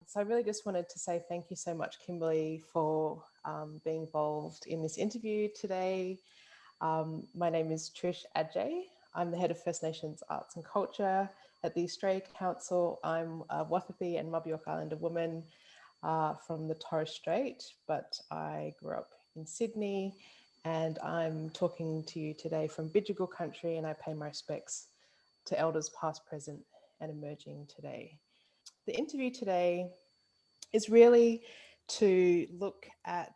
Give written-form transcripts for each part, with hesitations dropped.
So I really just wanted to say thank you so much, Kimberley, for being involved in this interview today. My name is Adjei. I'm the head of First Nations Arts and Culture at the Australia Council. I'm a Waithapi and Mabiok Islander woman from the Torres Strait, but I grew up in Sydney, and I'm talking to you today from Bidjigal country, and I pay my respects to elders past, present and emerging today. The interview today is really to look at,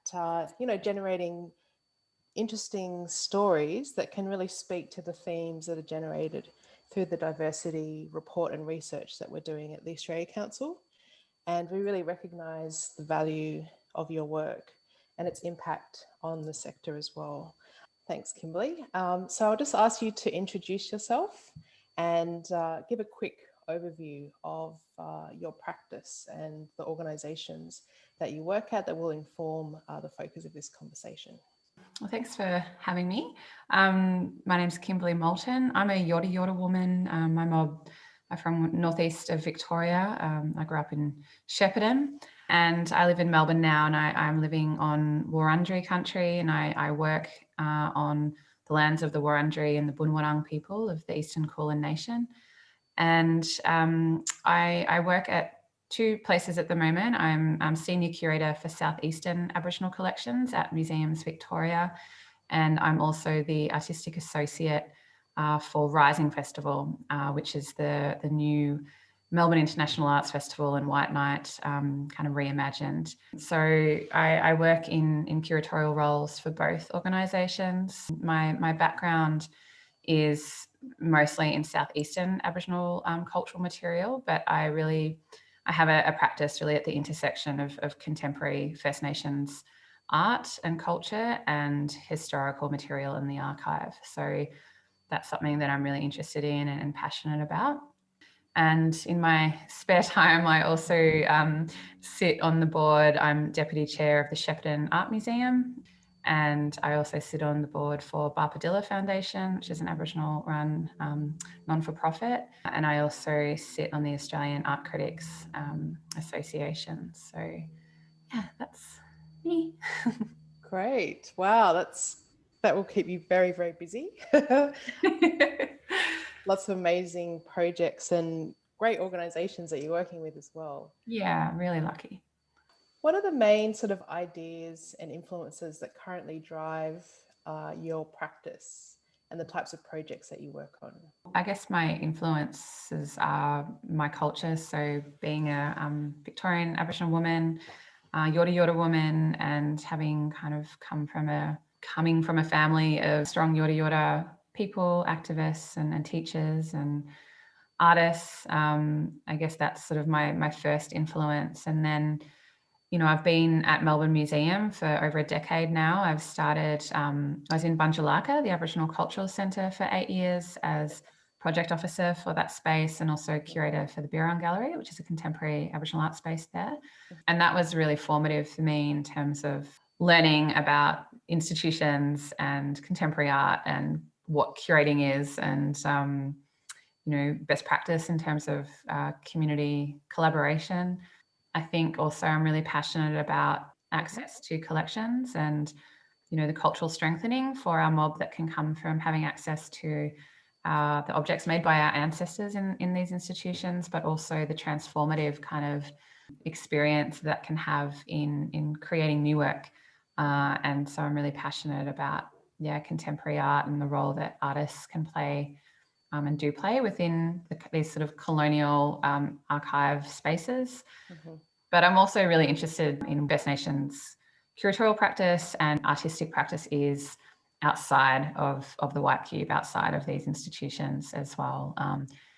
generating interesting stories that can really speak to the themes that are generated through the diversity report and research that we're doing at the Australia Council. And we really recognise the value of your work and its impact on the sector as well. Thanks, Kimberley. So I'll just ask you to introduce yourself and give a quick overview of your practice and the organisations that you work at that will inform the focus of this conversation. Well, thanks for having me. My name's Kimberley Moulton. I'm a Yorta Yorta woman. I'm from northeast of Victoria. I grew up in Shepparton, and I live in Melbourne now, and I'm living on Wurundjeri country, and I work on the lands of the Wurundjeri and the Bunwurrung people of the Eastern Kulin Nation. And I work at two places at the moment. I'm senior curator for Southeastern Aboriginal collections at Museums Victoria, and I'm also the artistic associate for Rising Festival, which is the new Melbourne International Arts Festival and White Night kind of reimagined. So I work in curatorial roles for both organisations. My background is mostly in Southeastern Aboriginal cultural material, but I have a practice really at the intersection of contemporary First Nations art and culture and historical material in the archive. So that's something that I'm really interested in and passionate about. And in my spare time, I also sit on the board. I'm deputy chair of the Shepparton Art Museum, and I also sit on the board for Barpadilla Foundation, which is an Aboriginal-run non-for-profit. And I also sit on the Australian Art Critics Association. So, yeah, that's me. Great! Wow, that will keep you very, very busy. Lots of amazing projects and great organisations that you're working with as well. Yeah, really lucky. What are the main sort of ideas and influences that currently drive your practice and the types of projects that you work on? I guess my influences are my culture. So being a Victorian Aboriginal woman, Yorta Yorta woman, and having kind of coming from a family of strong Yorta Yorta people, activists and teachers and artists. I guess that's sort of my first influence. And then, I've been at Melbourne Museum for over a decade now. I was in Bunjalaka, the Aboriginal Cultural Centre, for 8 years as project officer for that space and also curator for the Birrong Gallery, which is a contemporary Aboriginal art space there. And that was really formative for me in terms of learning about institutions and contemporary art and what curating is and, best practice in terms of community collaboration. I think also I'm really passionate about access to collections and, the cultural strengthening for our mob that can come from having access to the objects made by our ancestors in these institutions, but also the transformative kind of experience that can have in creating new work. And so I'm really passionate about, contemporary art and the role that artists can play and do play within these sort of colonial archive spaces. Mm-hmm. But I'm also really interested in First Nations curatorial practice and artistic practice is outside of the White Cube, outside of these institutions as well.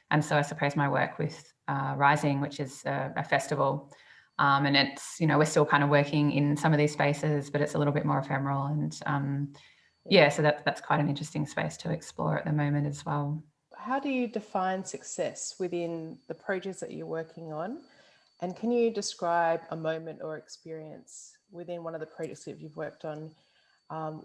And so I suppose my work with Rising, which is a festival, and it's, we're still kind of working in some of these spaces, but it's a little bit more ephemeral. And so that's quite an interesting space to explore at the moment as well. How do you define success within the projects that you're working on? And can you describe a moment or experience within one of the projects that you've worked on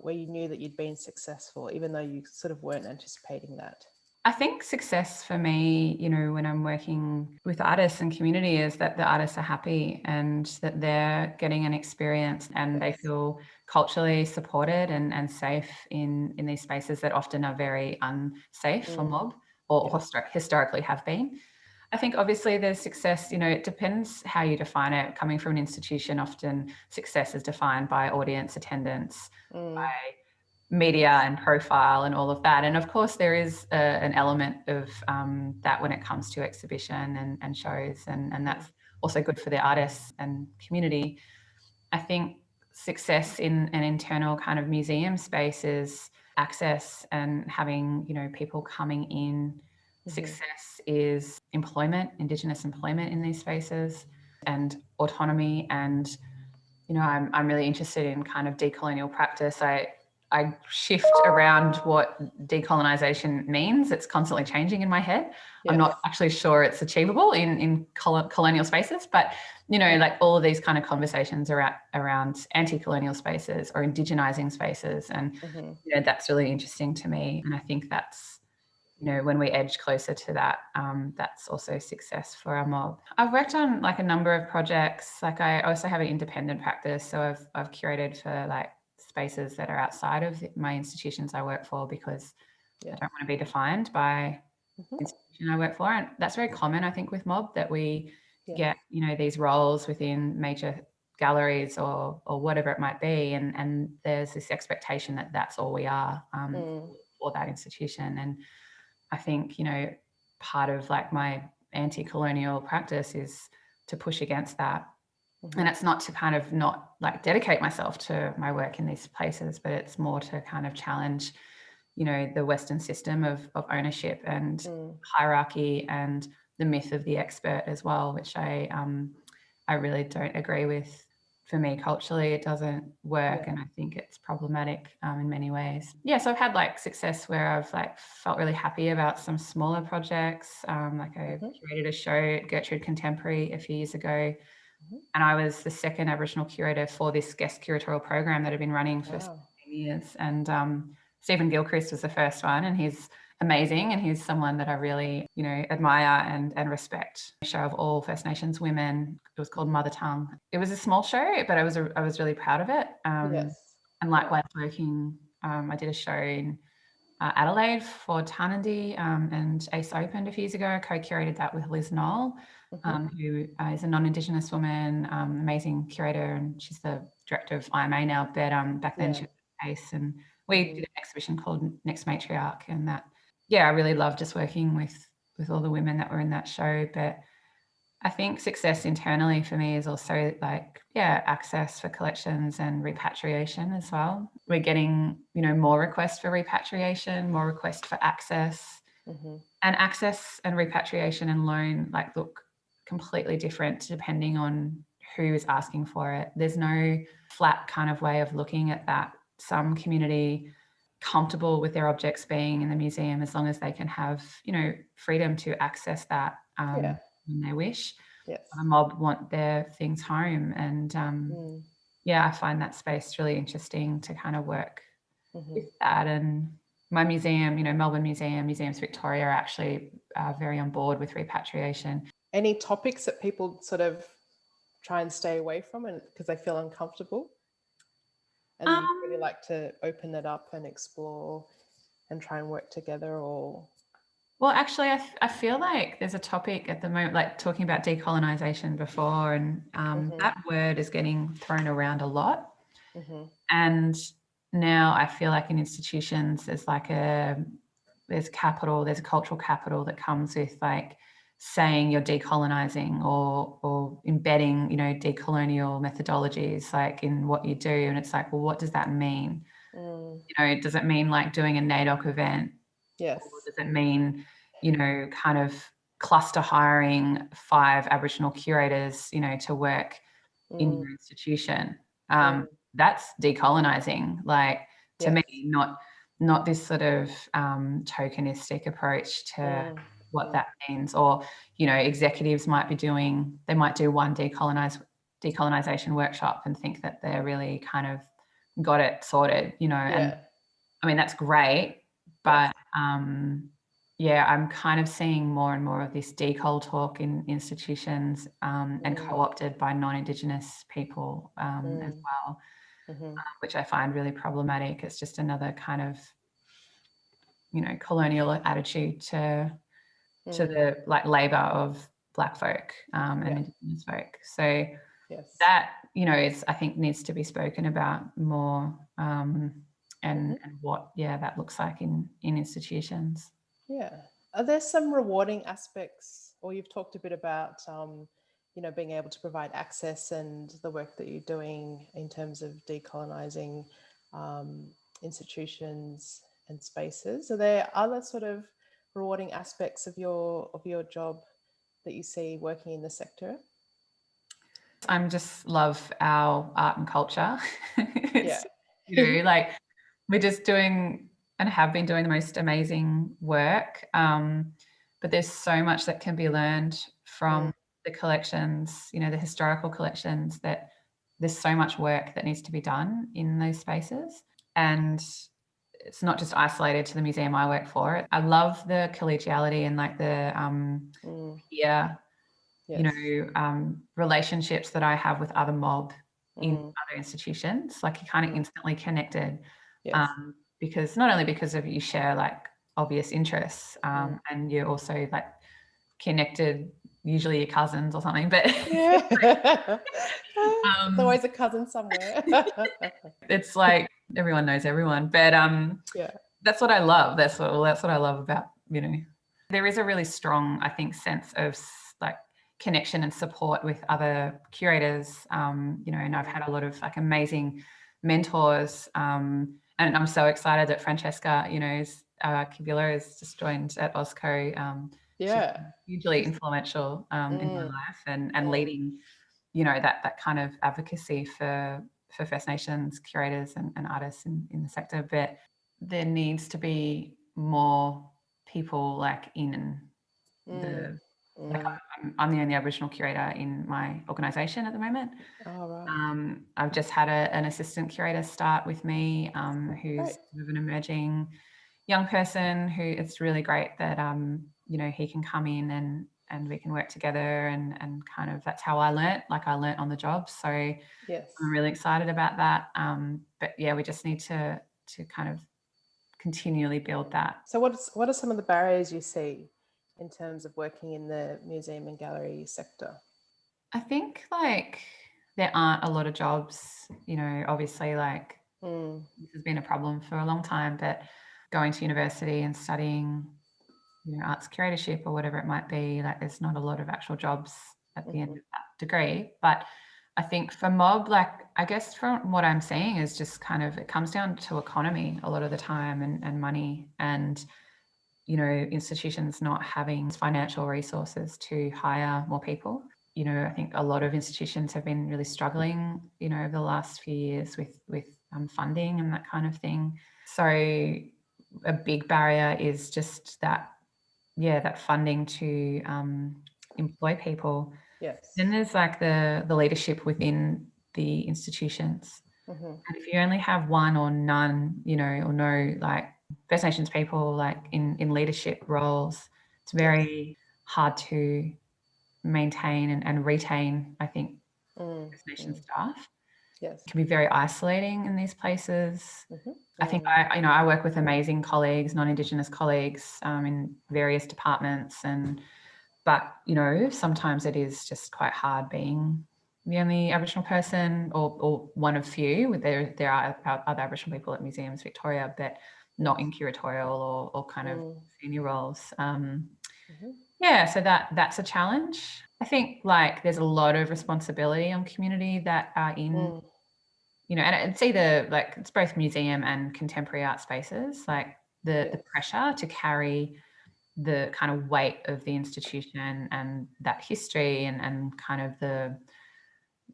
where you knew that you'd been successful, even though you sort of weren't anticipating that? I think success for me, when I'm working with artists and community, is that the artists are happy and that they're getting an experience and they feel culturally supported and safe in these spaces that often are very unsafe for mob or historically have been. I think obviously there's success, it depends how you define it. Coming from an institution, often success is defined by audience attendance, by media and profile and all of that. And of course, there is an element of that when it comes to exhibition and shows, and that's also good for the artists and community. I think success in an internal kind of museum space is access and having, people coming in. Success is employment, Indigenous employment in these spaces, and autonomy. And I'm really interested in kind of decolonial practice. I shift around what decolonization means. It's constantly changing in my head. I'm not actually sure it's achievable in colonial spaces, but like all of these kind of conversations around anti-colonial spaces or indigenizing spaces, and that's really interesting to me. And I think that's when we edge closer to that, that's also success for our mob. I've worked on like a number of projects. Like I also have an independent practice, so I've curated for like spaces that are outside of my institutions I work for, because I don't want to be defined by the institution I work for. And that's very common, I think, with mob, that we get these roles within major galleries or whatever it might be, and there's this expectation that that's all we are for that institution. And I think, part of like my anti-colonial practice is to push against that. And it's not to kind of not like dedicate myself to my work in these places, but it's more to kind of challenge, the Western system of ownership and hierarchy and the myth of the expert as well, which I really don't agree with. For me, culturally, it doesn't work, and I think it's problematic in many ways. So I've had like success where I've like felt really happy about some smaller projects. Like I curated a show at Gertrude Contemporary a few years ago, and I was the second Aboriginal curator for this guest curatorial program that had been running for 17 years. And Stephen Gilchrist was the first one, and he's amazing, and he's someone that I really, admire and respect. A show of all First Nations women. It was called Mother Tongue. It was a small show, but I was really proud of it. And likewise, I did a show in Adelaide for Tarnandy, and Ace opened a few years ago. I co-curated that with Liz Knoll, who is a non-Indigenous woman, amazing curator, and she's the director of IMA now, but back then she was Ace, and we did an exhibition called Next Matriarch, and that, I really loved just working with all the women that were in that show. But I think success internally for me is also like, access for collections and repatriation as well. We're getting, more requests for repatriation, more requests for access, and access and repatriation and loan like look completely different depending on who is asking for it. There's no flat kind of way of looking at that. Some community comfortable with their objects being in the museum as long as they can have, freedom to access that when they wish. A mob want their things home, and I find that space really interesting to kind of work with that. And my museum, Melbourne Museum, Museums Victoria, are actually very on board with repatriation. Any topics that people sort of try and stay away from, and because they feel uncomfortable, and you really like to open that up and explore and try and work together? Or well, actually, I feel like there's a topic at the moment, like talking about decolonization before, and that word is getting thrown around a lot. And now I feel like in institutions there's like there's capital, there's a cultural capital that comes with like saying you're decolonizing or embedding, decolonial methodologies like in what you do. And it's like, well, what does that mean? Does it mean like doing a NAIDOC event? Yes. Or does it mean, kind of cluster hiring 5 Aboriginal curators, to work in your institution? That's decolonizing, like to me, not this sort of tokenistic approach to what that means. Or, executives might do one decolonization workshop and think that they're really kind of got it sorted, and I mean, that's great, but yeah, I'm kind of seeing more and more of this decol talk in institutions and co-opted by non-Indigenous people as well, which I find really problematic. It's just another kind of, you know, colonial attitude to the like labour of Black folk and Indigenous folk. So that, you know, is, I think, needs to be spoken about more and what, that looks like in institutions. Yeah. Are there some rewarding aspects, or you've talked a bit about, you know, being able to provide access and the work that you're doing in terms of decolonizing institutions and spaces. Are there other sort of rewarding aspects of your job that you see working in the sector? I just love our art and culture. It's, Yeah. you know, like we're just doing and have been doing the most amazing work. But there's so much that can be learned from the collections, you know, the historical collections, that there's so much work that needs to be done in those spaces. And it's not just isolated to the museum I work for. I love the collegiality and like the peer, you know, relationships that I have with other mob in other institutions. Like, you're kind of instantly connected, because not only because of you share like obvious interests, and you're also like connected, usually your cousins or something, but there's always a cousin somewhere. it's like everyone knows everyone, but that's what I love. That's what I love about, you know, there is a really strong, I think, sense of like connection and support with other curators, you know, and I've had a lot of like amazing mentors, and I'm so excited that Francesca, you know, Kibula has just joined at OSCO. She's hugely influential in my life and leading, you know, that kind of advocacy for First Nations curators and artists in the sector. But there needs to be more people like in the, like I'm the only Aboriginal curator in my organisation at the moment. Oh, right. I've just had an assistant curator start with me, who's sort of an emerging young person who, it's really great that, you know, he can come in and we can work together and kind of, that's how I learnt on the job. So I'm really excited about that. But yeah, we just need to kind of continually build that. So what are some of the barriers you see in terms of working in the museum and gallery sector? I think like there aren't a lot of jobs, you know, obviously like this has been a problem for a long time, but going to university and studying, you know, arts curatorship or whatever it might be, like there's not a lot of actual jobs at the end of that degree. But I think for mob, like I guess from what I'm seeing is just kind of, it comes down to economy a lot of the time and money, and, you know, institutions not having financial resources to hire more people. You know, I think a lot of institutions have been really struggling, you know, over the last few years with funding and that kind of thing. So a big barrier is just that, that funding to employ people. Then there's like the leadership within the institutions. And if you only have one or none, you know, or no like First Nations people like in leadership roles, it's very hard to maintain and retain, I think, First Nation staff. It can be very isolating in these places. I think I work with amazing colleagues, non-Indigenous colleagues, in various departments, but you know, sometimes it is just quite hard being the only Aboriginal person or one of few. There are other Aboriginal people at Museums Victoria, but not in curatorial or kind of senior roles. So that's a challenge. I think like there's a lot of responsibility on community that are in, you know, and it's either like it's both museum and contemporary art spaces, like the pressure to carry the kind of weight of the institution and that history and kind of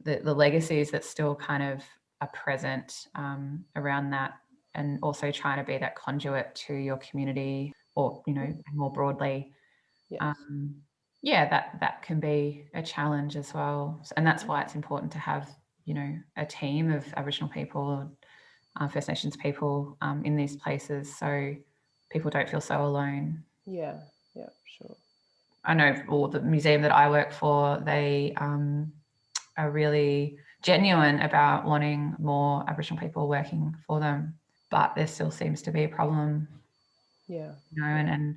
the legacies that still kind of are present around that, and also trying to be that conduit to your community or, you know, more broadly. That can be a challenge as well. And that's why it's important to have, you know, a team of Aboriginal people, First Nations people in these places, so people don't feel so alone. Yeah, yeah, sure. I know, or the museum that I work for, they are really genuine about wanting more Aboriginal people working for them, but there still seems to be a problem, Yeah. and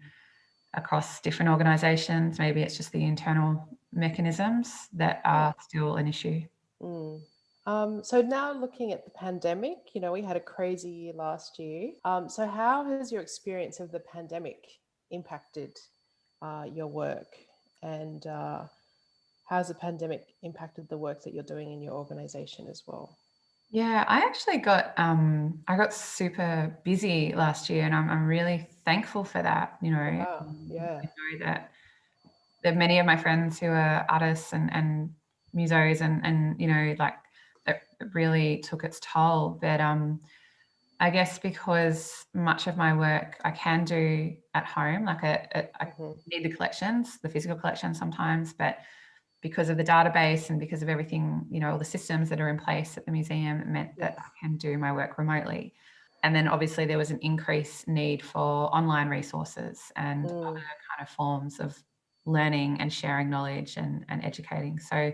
across different organisations. Maybe it's just the internal mechanisms that are still an issue. Mm. So now looking at the pandemic, we had a crazy year last year. So how has your experience of the pandemic impacted your work, and how's the pandemic impacted the work that you're doing in your organisation as well? Yeah, I actually got super busy last year, and I'm really thankful for that. Wow. Yeah. I know that there are many of my friends who are artists and musos, and like it really took its toll. But I guess because much of my work I can do at home, like I need the collections, the physical collections sometimes, but because of the database and because of everything, all the systems that are in place at the museum, it meant that I can do my work remotely. And then obviously there was an increased need for online resources and other kind of forms of learning and sharing knowledge and educating. So,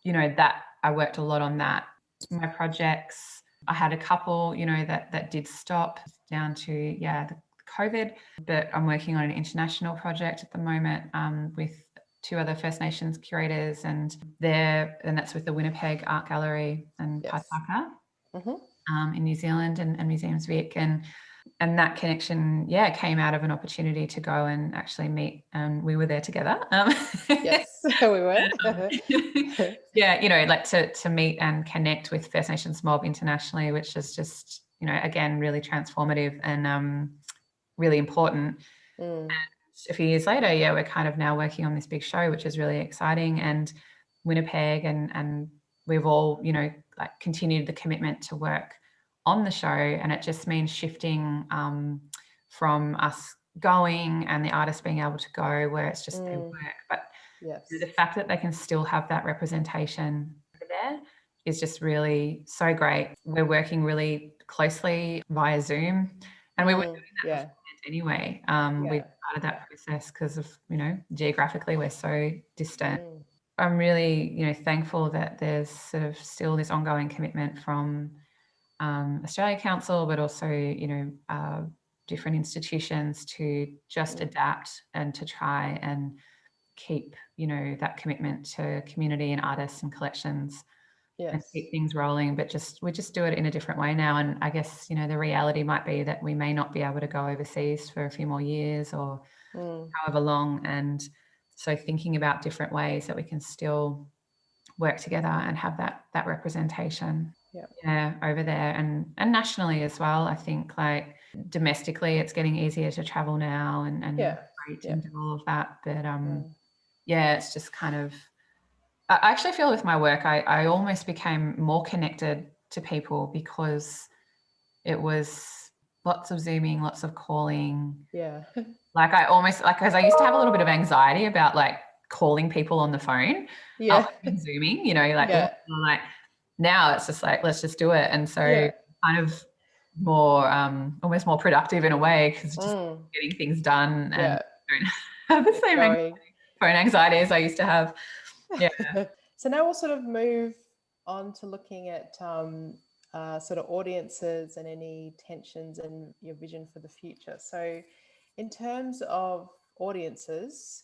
that I worked a lot on that. My projects, I had a couple, that did stop down to, the COVID, but I'm working on an international project at the moment with two other First Nations curators, and that's with the Winnipeg Art Gallery and Patricia in New Zealand and Museums Vic, and that connection, came out of an opportunity to go and actually meet, and we were there together. Yes, we were. Like to meet and connect with First Nations mob internationally, which is just, again, really transformative and really important. And a few years later, we're kind of now working on this big show, which is really exciting. And Winnipeg and we've all, like continued the commitment to work on the show. And it just means shifting from us going and the artists being able to go where it's just their work. But the fact that they can still have that representation there is just really so great. We're working really closely via Zoom, and we were doing that anyway. We started that process because of, geographically we're so distant. I'm really, thankful that there's sort of still this ongoing commitment from Australia Council, but also, different institutions to just adapt and to try and keep, that commitment to community and artists and collections and keep things rolling. But we just do it in a different way now. And I guess, the reality might be that we may not be able to go overseas for a few more years or however long. And so thinking about different ways that we can still work together and have that representation over there and nationally as well. I think like domestically it's getting easier to travel now and great and do all of that. But it's just kind of, I actually feel with my work, I almost became more connected to people because it was lots of Zooming, lots of calling. Yeah. Like I almost, like, because I used to have a little bit of anxiety about like calling people on the phone. Zooming, like now it's just like, let's just do it. And so kind of more, almost more productive in a way because just getting things done and don't have the same phone anxiety as I used to have. Yeah. So now we'll sort of move on to looking at sort of audiences and any tensions and your vision for the future. So in terms of audiences,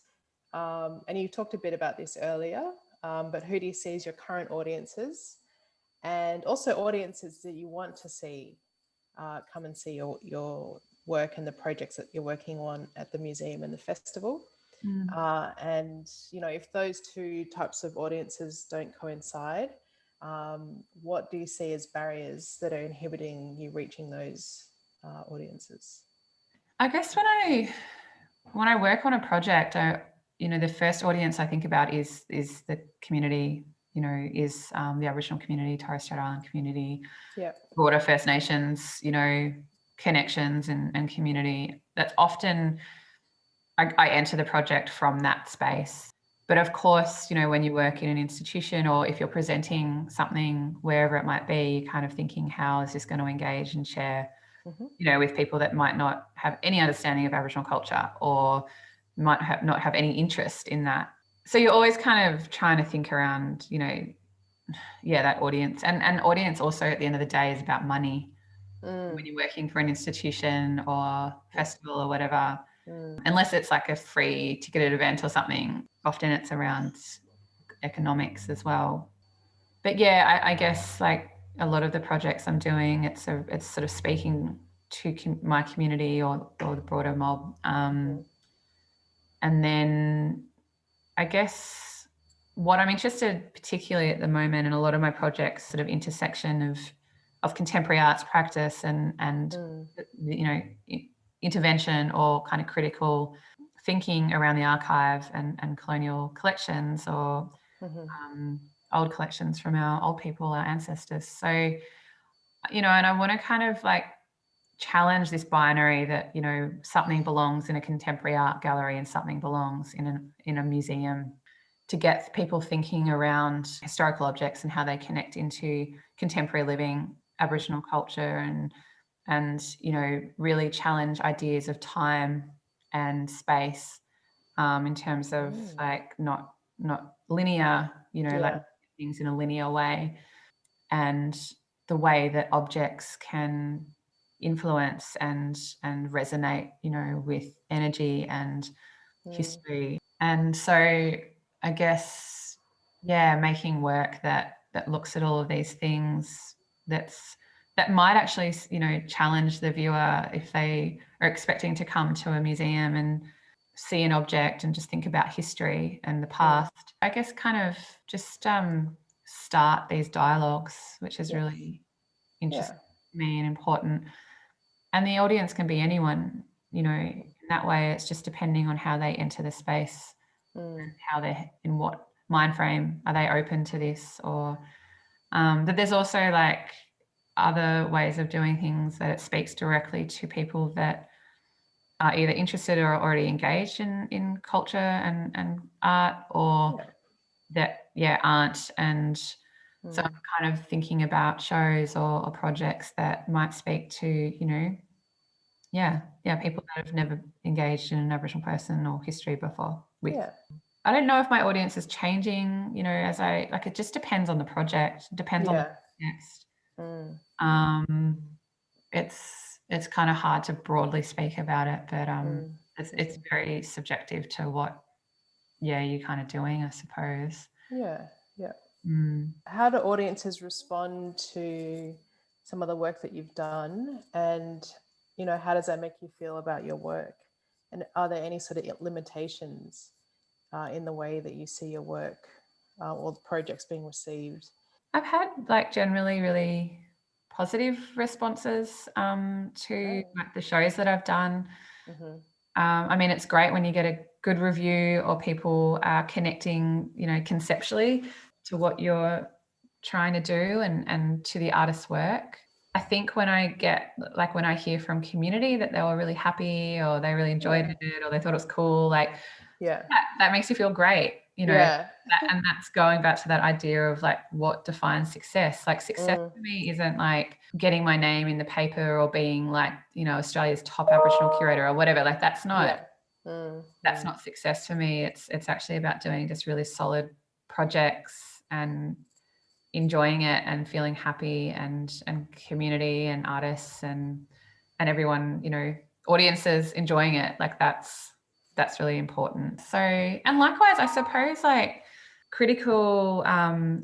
and you talked a bit about this earlier, but who do you see as your current audiences, and also audiences that you want to see come and see your work and the projects that you're working on at the museum and the festival? And, if those two types of audiences don't coincide, what do you see as barriers that are inhibiting you reaching those audiences? I guess when I work on a project, the first audience I think about is the community, is the Aboriginal community, Torres Strait Island community, broader First Nations, connections and community. That's often, I enter the project from that space. But of course, when you work in an institution or if you're presenting something, wherever it might be, you're kind of thinking, how is this going to engage and share you know, with people that might not have any understanding of Aboriginal culture or might not have any interest in that. So you're always kind of trying to think around, you know, that audience. And audience also at the end of the day is about money. When you're working for an institution or festival or whatever, unless it's like a free ticketed event or something, often it's around economics as well. But yeah, I guess like a lot of the projects I'm doing, it's sort of speaking to my community or the broader mob. And then I guess what I'm interested particularly at the moment, and a lot of my projects sort of intersection of contemporary arts practice and you know, intervention or kind of critical thinking around the archive and colonial collections or old collections from our old people, our ancestors. So, you know, and I want to kind of like challenge this binary that, you know, something belongs in a contemporary art gallery and something belongs in a museum, to get people thinking around historical objects and how they connect into contemporary living Aboriginal culture and you know, really challenge ideas of time and space in terms of like not linear, you know, like things in a linear way, and the way that objects can influence and resonate, you know, with energy and history. And so I guess, yeah, making work that looks at all of these things that might actually, you know, challenge the viewer if they are expecting to come to a museum and see an object and just think about history and the past. I guess kind of just start these dialogues, which is really interesting to me and important. And the audience can be anyone, you know, in that way. It's just depending on how they enter the space and how they're in what mind frame are they open to this, or but there's also like other ways of doing things that it speaks directly to people that are either interested or already engaged in culture and art, or that aren't. And so I'm kind of thinking about shows or projects that might speak to, you know, people that have never engaged in an Aboriginal person or history before. I don't know if my audience is changing, you know, as I like. It just depends on the project. It depends on the context. It's kind of hard to broadly speak about it, but it's very subjective to what you're kind of doing, I suppose. How do audiences respond to some of the work that you've done, and you know, how does that make you feel about your work, and are there any sort of limitations in the way that you see your work or the projects being received? I've had like generally really positive responses to like the shows that I've done. I mean, it's great when you get a good review or people are connecting, you know, conceptually to what you're trying to do and to the artist's work. I think when I hear from community that they were really happy or they really enjoyed it or they thought it was cool, like that makes you feel great, you know. And that's going back to that idea of like what defines success. Like success for me isn't like getting my name in the paper or being like, you know, Australia's top Aboriginal curator or whatever. Like that's not success for me. It's actually about doing just really solid projects and enjoying it and feeling happy, and community and artists and everyone, you know, audiences enjoying it. Like that's really important. So, and likewise, I suppose like critical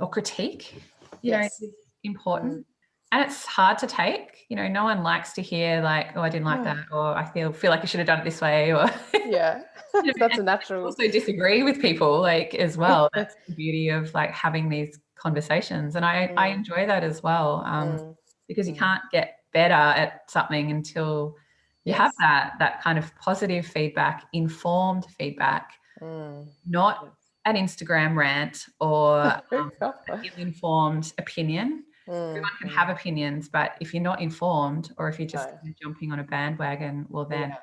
or critique, you know, is important. And it's hard to take, you know, no one likes to hear like, oh, I didn't like that, or I feel like you should have done it this way, or that's a natural. Also disagree with people like as well. That's the beauty of like having these conversations, and I enjoy that as well, because you can't get better at something until you have that kind of positive feedback, informed feedback, not an Instagram rant or an ill-informed opinion. Everyone can have opinions, but if you're not informed or if you're just jumping on a bandwagon, well then,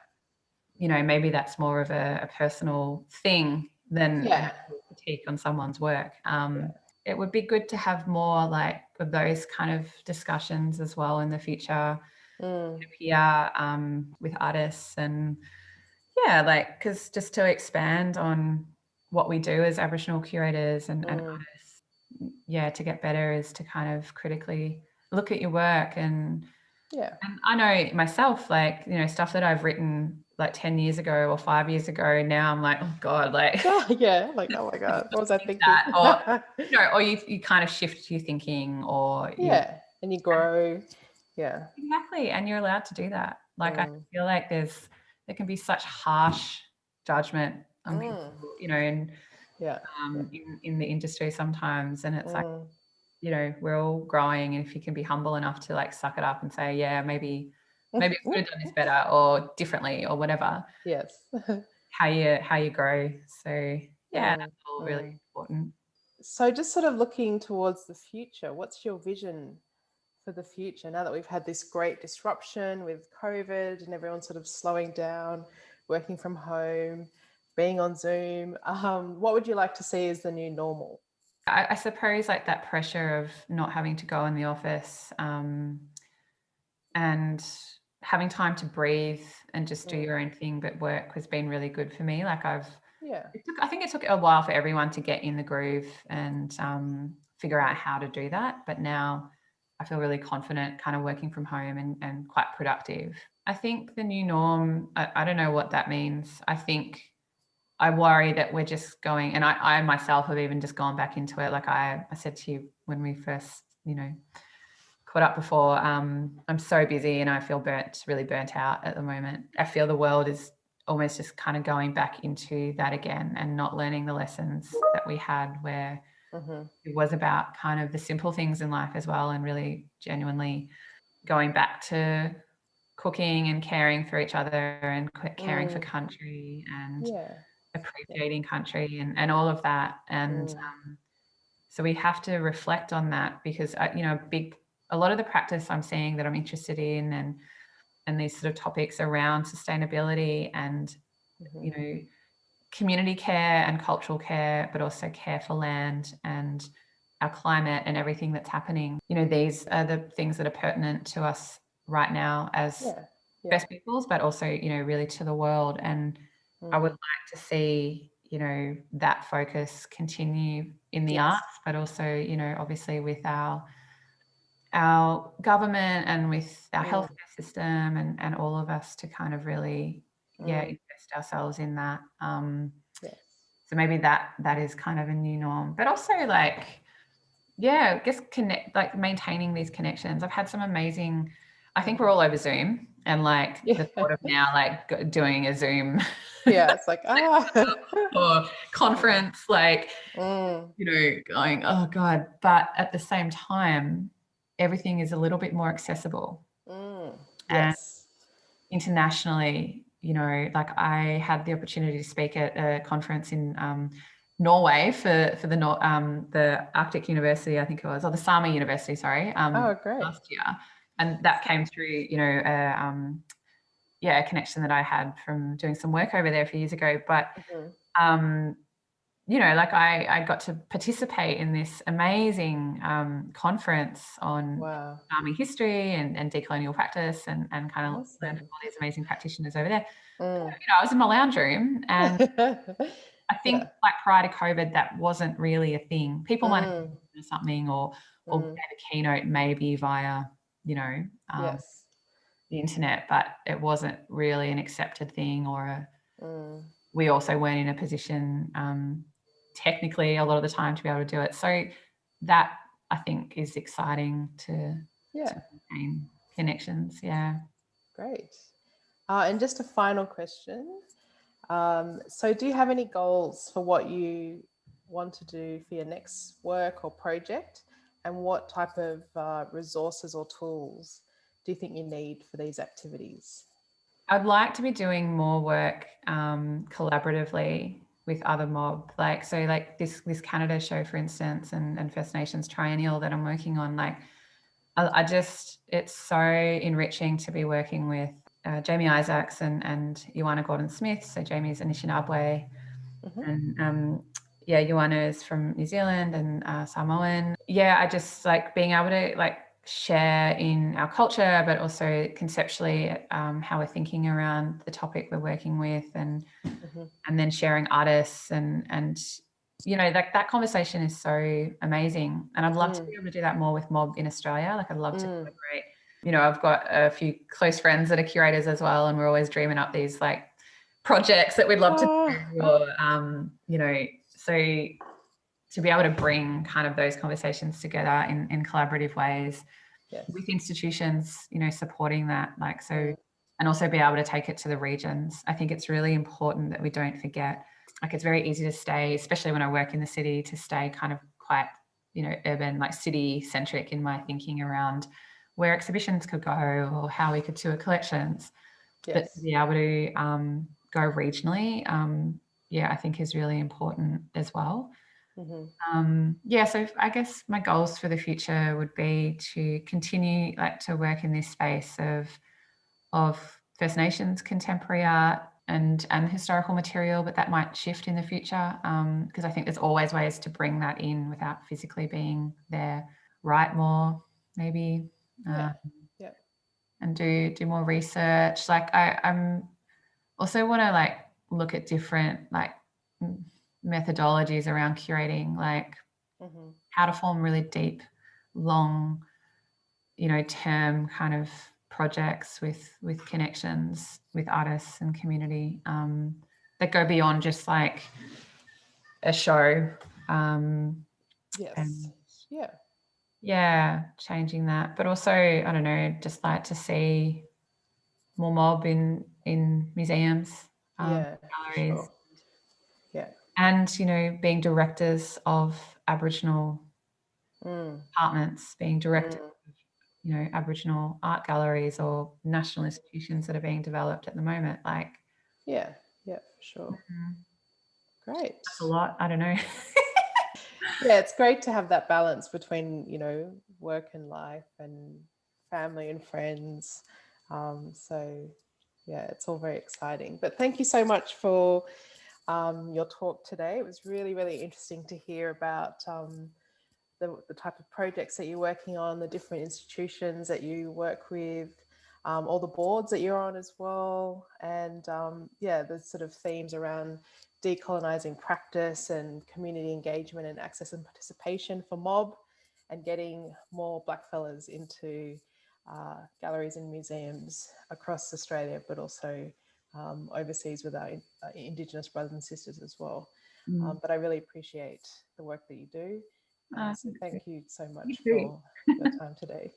you know, maybe that's more of a personal thing than a critique on someone's work. It would be good to have more like of those kind of discussions as well in the future. peer with artists, and yeah, like, because just to expand on what we do as Aboriginal curators and artists, yeah, to get better is to kind of critically look at your work. And I know myself, like, you know, stuff that I've written like 10 years ago or 5 years ago, now I'm like, oh God, like, like, oh my God, what was I thinking? that, or, you know, or you kind of shift your thinking, or and you grow. Exactly. And you're allowed to do that. Like, I feel like there can be such harsh judgment on people, you know, and in the industry sometimes. And it's like, you know, we're all growing, and if you can be humble enough to like suck it up and say, yeah, maybe I could have done this better or differently or whatever. Yes. how you grow. So yeah, that's all really important. So just sort of looking towards the future, what's your vision for the future now that we've had this great disruption with COVID and everyone sort of slowing down, working from home, being on Zoom? What would you like to see as the new normal? I suppose like that pressure of not having to go in the office, and having time to breathe and just do your own thing but work has been really good for me. Like I think it took a while for everyone to get in the groove and figure out how to do that. But now I feel really confident kind of working from home and quite productive. I think the new norm, I don't know what that means. I think I worry that we're just going, and I myself have even just gone back into it. Like I said to you when we first, you know, caught up before, I'm so busy and I feel really burnt out at the moment. I feel the world is almost just kind of going back into that again and not learning the lessons that we had, where it was about kind of the simple things in life as well, and really genuinely going back to cooking and caring for each other and caring for country and appreciating country and all of that. And so we have to reflect on that, because you know, a lot of the practice I'm seeing that I'm interested in, and these sort of topics around sustainability and you know, community care and cultural care, but also care for land and our climate and everything that's happening. You know, these are the things that are pertinent to us right now as First Peoples, but also, you know, really to the world. And I would like to see, you know, that focus continue in the arts, but also, you know, obviously with our government and with our healthcare system and all of us to kind of really, invest ourselves in that. So maybe that is kind of a new norm, but also like, I guess maintaining these connections. I've had some amazing, I think we're all over Zoom, and like the thought of now like doing a Zoom it's like or conference, like you know, going, oh God. But at the same time, everything is a little bit more accessible. And internationally, you know, like I had the opportunity to speak at a conference in Norway for the Arctic University, I think it was, or the Sami University, sorry. Great. Last year. And that came through, you know, a connection that I had from doing some work over there a few years ago. But you know, like I got to participate in this amazing conference on Sami history and decolonial practice, and kind of learned from all these amazing practitioners over there. You know, I was in my lounge room, and I think like prior to COVID, that wasn't really a thing. People might have do something or gave a keynote maybe via, you know, the internet, but it wasn't really an accepted thing, or we also weren't in a position technically a lot of the time to be able to do it. So that I think is exciting to maintain connections. Great. And just a final question. So do you have any goals for what you want to do for your next work or project? And what type of resources or tools do you think you need for these activities? I'd like to be doing more work collaboratively with other mob, like this Canada show, for instance, and First Nations Triennial that I'm working on. Like, I just, it's so enriching to be working with Jamie Isaacs and Ioana Gordon-Smith. So Jamie's Anishinaabe, and Ioana is from New Zealand and Samoan. I just like being able to like share in our culture, but also conceptually how we're thinking around the topic we're working with, and then sharing artists and you know, that conversation is so amazing. And I'd love to be able to do that more with Mob in Australia. Like I'd love to collaborate. You know, I've got a few close friends that are curators as well, and we're always dreaming up these like projects that we'd love to do, or you know, so to be able to bring kind of those conversations together in collaborative ways with institutions, you know, supporting that, like, so, and also be able to take it to the regions. I think it's really important that we don't forget, like, it's very easy to stay, especially when I work in the city, to stay kind of quite, you know, urban, like city centric in my thinking around where exhibitions could go or how we could tour collections. But to be able to go regionally, yeah, I think is really important as well. Yeah, so I guess my goals for the future would be to continue like to work in this space of First Nations contemporary art and historical material, but that might shift in the future, because I think there's always ways to bring that in without physically being there. Write more, maybe, and do more research. Like I'm also want to like look at different like methodologies around curating, like how to form really deep, long, you know, term kind of projects with connections with artists and community that go beyond just like a show. Yeah, changing that, but also I don't know, just like to see more Mob in museums, galleries. And, you know, being directors of Aboriginal departments, being directors of, you know, Aboriginal art galleries or national institutions that are being developed at the moment. Like, for sure. Great. That's a lot. I don't know. Yeah, it's great to have that balance between, you know, work and life and family and friends. So, yeah, it's all very exciting. But thank you so much for your talk today. It was really, really interesting to hear about the type of projects that you're working on, the different institutions that you work with, all the boards that you're on as well. And yeah, the sort of themes around decolonizing practice and community engagement and access and participation for Mob, and getting more blackfellas into galleries and museums across Australia, but also overseas with our Indigenous brothers and sisters as well. But I really appreciate the work that you do. So thank you so much for your time today.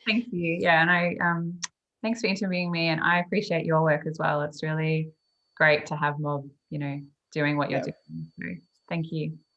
Thank you. Yeah, and I thanks for interviewing me, and I appreciate your work as well. It's really great to have Mob, you know, doing what you're doing. So thank you.